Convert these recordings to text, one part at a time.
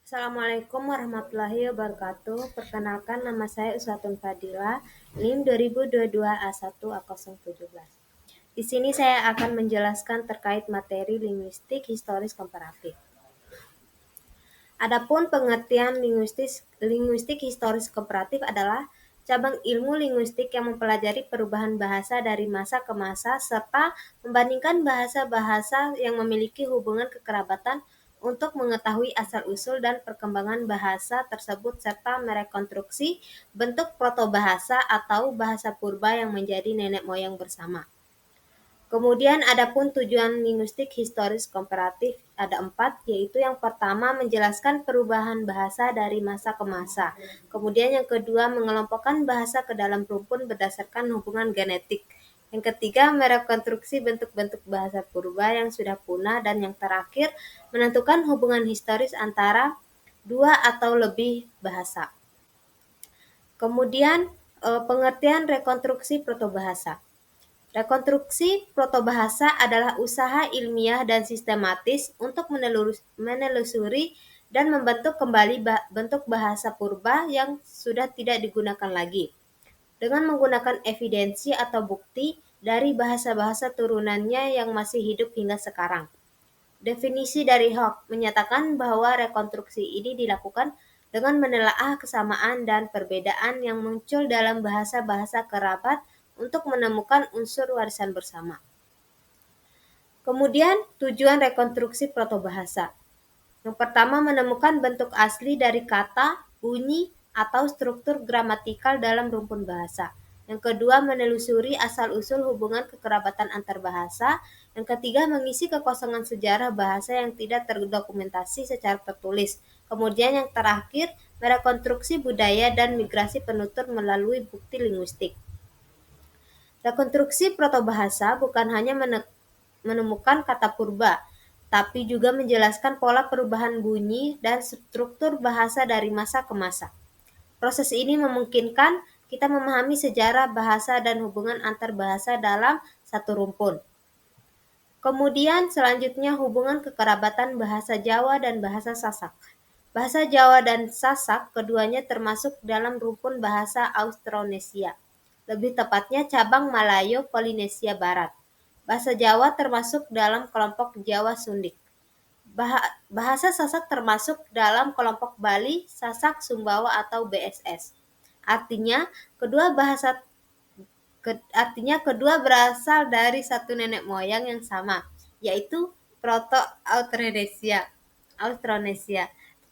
Assalamualaikum warahmatullahi wabarakatuh. Perkenalkan, nama saya Uswatun Fadila, NIM 2022A1A017. Di sini saya akan menjelaskan terkait materi linguistik historis komparatif. Adapun pengertian linguistik historis komparatif adalah cabang ilmu linguistik yang mempelajari perubahan bahasa dari masa ke masa serta membandingkan bahasa-bahasa yang memiliki hubungan kekerabatan untuk mengetahui asal-usul dan perkembangan bahasa tersebut serta merekonstruksi bentuk protobahasa atau bahasa purba yang menjadi nenek moyang bersama. Kemudian adapun tujuan linguistik historis komparatif ada 4, yaitu yang pertama menjelaskan perubahan bahasa dari masa ke masa. Kemudian yang kedua mengelompokkan bahasa ke dalam rumpun berdasarkan hubungan genetik. Yang ketiga merekonstruksi bentuk-bentuk bahasa purba yang sudah punah, dan yang terakhir menentukan hubungan historis antara dua atau lebih bahasa. Kemudian pengertian rekonstruksi protobahasa. Rekonstruksi protobahasa adalah usaha ilmiah dan sistematis untuk menelusuri dan membentuk kembali bentuk bahasa purba yang sudah tidak digunakan lagi, dengan menggunakan evidensi atau bukti dari bahasa-bahasa turunannya yang masih hidup hingga sekarang. Definisi dari Hock menyatakan bahwa rekonstruksi ini dilakukan dengan menelaah kesamaan dan perbedaan yang muncul dalam bahasa-bahasa kerabat untuk menemukan unsur warisan bersama. Kemudian, tujuan rekonstruksi protobahasa. Yang pertama, menemukan bentuk asli dari kata, bunyi, atau struktur gramatikal dalam rumpun bahasa. Yang kedua, menelusuri asal-usul hubungan kekerabatan antar bahasa. Yang ketiga, mengisi kekosongan sejarah bahasa yang tidak terdokumentasi secara tertulis. Kemudian yang terakhir, merekonstruksi budaya dan migrasi penutur melalui bukti linguistik. Rekonstruksi protobahasa bukan hanya menemukan kata purba, tapi juga menjelaskan pola perubahan bunyi dan struktur bahasa dari masa ke masa. Proses ini memungkinkan kita memahami sejarah bahasa dan hubungan antar bahasa dalam satu rumpun. Kemudian selanjutnya hubungan kekerabatan bahasa Jawa dan bahasa Sasak. Bahasa Jawa dan Sasak keduanya termasuk dalam rumpun bahasa Austronesia, lebih tepatnya cabang Malayo Polinesia Barat. Bahasa Jawa termasuk dalam kelompok Jawa Sundik. Bahasa Sasak termasuk dalam kelompok Bali, Sasak, Sumbawa atau BSS. Artinya kedua berasal dari satu nenek moyang yang sama, yaitu Proto-Austronesia,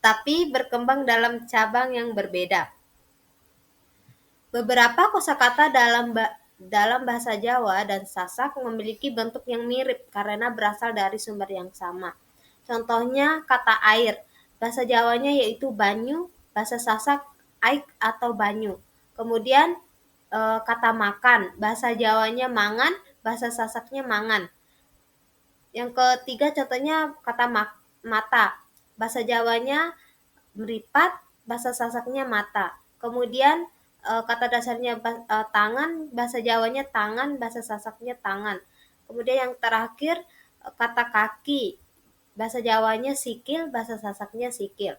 tetapi berkembang dalam cabang yang berbeda. Beberapa kosakata dalam bahasa Jawa dan Sasak memiliki bentuk yang mirip karena berasal dari sumber yang sama. Contohnya kata air, bahasa Jawanya yaitu banyu, bahasa Sasak aik atau banyu. Kemudian kata makan, bahasa Jawanya mangan, bahasa Sasaknya mangan. Yang ketiga contohnya kata mata, bahasa Jawanya meripat, bahasa Sasaknya mata. Kemudian kata dasarnya tangan, bahasa Jawanya tangan, bahasa Sasaknya tangan. Kemudian yang terakhir kata kaki, bahasa Jawanya sikil, bahasa Sasaknya sikil.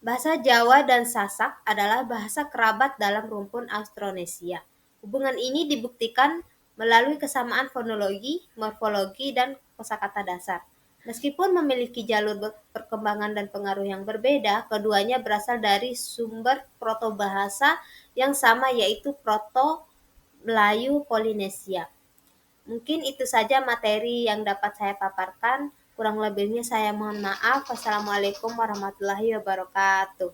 Bahasa Jawa dan Sasak adalah bahasa kerabat dalam rumpun Austronesia. Hubungan ini dibuktikan melalui kesamaan fonologi, morfologi, dan kosakata dasar. Meskipun memiliki jalur perkembangan dan pengaruh yang berbeda, keduanya berasal dari sumber protobahasa yang sama, yaitu Proto-Melayu Polinesia. Mungkin itu saja materi yang dapat saya paparkan. Kurang lebihnya saya mohon maaf. Wassalamualaikum warahmatullahi wabarakatuh.